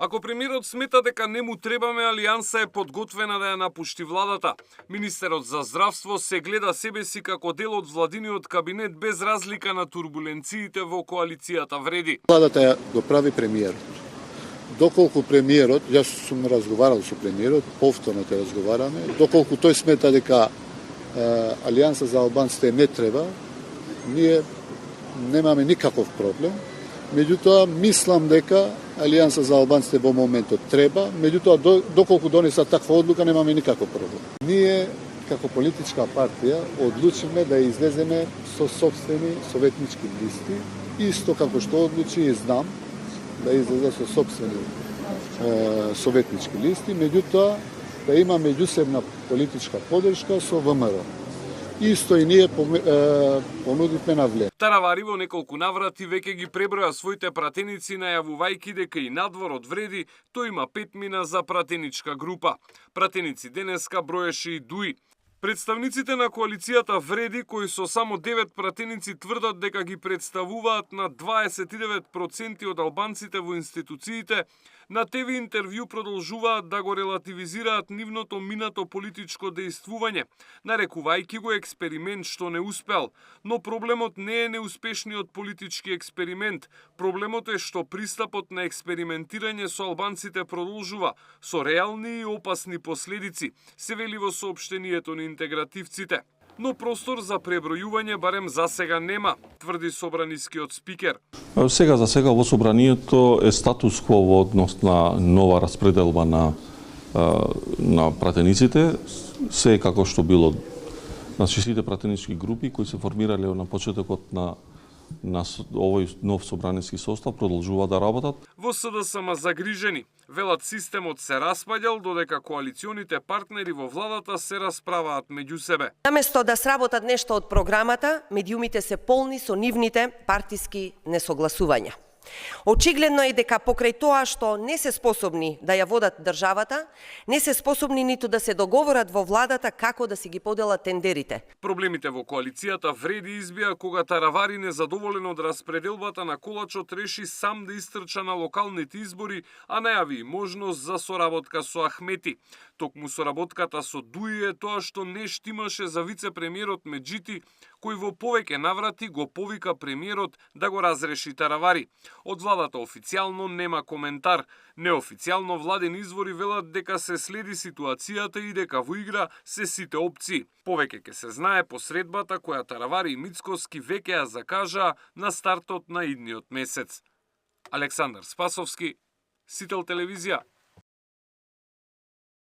Ако премиерот смета дека не му требаме алијанса, е подготвена да ја напушти владата. Министерот за здравство се гледа себе си како дел од владиниот кабинет без разлика на турбуленциите во коалицијата вреди. Владата ја го прави премиерот. Доколку премиерот, јас сум разговарал со премиерот, повторно те разговараме, доколку тој смета дека алијанса за албанците не треба, ние немаме никаков проблем. Меѓутоа, мислам дека алијанса за албанците во моментот треба, меѓутоа, доколку донеса таква одлука, немаме никаков проблем. Ние, како политичка партија, одлучиме да излеземе со сопствени советнички листи, исто како што одлучи и знам да излезе со сопствени советнички листи, меѓутоа да има меѓусебна политичка поддршка со ВМРО. Исто и ние понудивме на влез. Таравари во неколку наврати веќе ги преброја своите пратеници, најавувајќи дека и надвор од вреди тој има 5 мина за пратеничка група. Пратеници денеска броеше и Дуи. Представниците на коалицијата вреди, кои со само 9 пратеници тврдат дека ги представуваат на 29% од албанците во институциите, на ТВ интервју продолжуваат да го релативизираат нивното минато политичко дејствување, нарекувајќи го експеримент што не успел. Но проблемот не е неуспешниот политички експеримент. Проблемот е што пристапот на експериментирање со албанците продолжува, со реални и опасни последици, се вели во соопштението на интегративците. Но простор за пребројување барем за сега нема, тврди собранискиот спикер. Сега за сега во собранието е статус кво во однос на нова распределба на пратениците, се како што било на сите пратенички групи кои се формирале на почетокот на овој нов собраниски состав продолжува да работат. Во СДСМ загрижени, велат системот се распаѓал додека коалиционите партнери во владата се расправаат меѓу себе. Наместо да сработат нешто од програмата, медиумите се полни со нивните партиски несогласувања. Очигледно е дека покрај тоа што не се способни да ја водат државата, не се способни ниту да се договорат во владата како да си ги поделат тендерите. Проблемите во коалицијата вреди избија кога Таравари, незадоволен од распределбата на колачот, реши сам да истрча на локалните избори, а најави и можност за соработка со Ахмети. Токму соработката со Дуи е тоа што не штимаше за вице-премиерот Меджити, кој во повеќе наврати го повика премиерот да го разреши Таравари. Од владата официјално нема коментар. Неофицијално владени извори велат дека се следи ситуацијата и дека во игра се сите опции. Повеќе ќе се знае посредбата која Таравари и Мицкоски веќе ја закажаа на стартот на идниот месец. Александар Спасовски, Сител телевизија.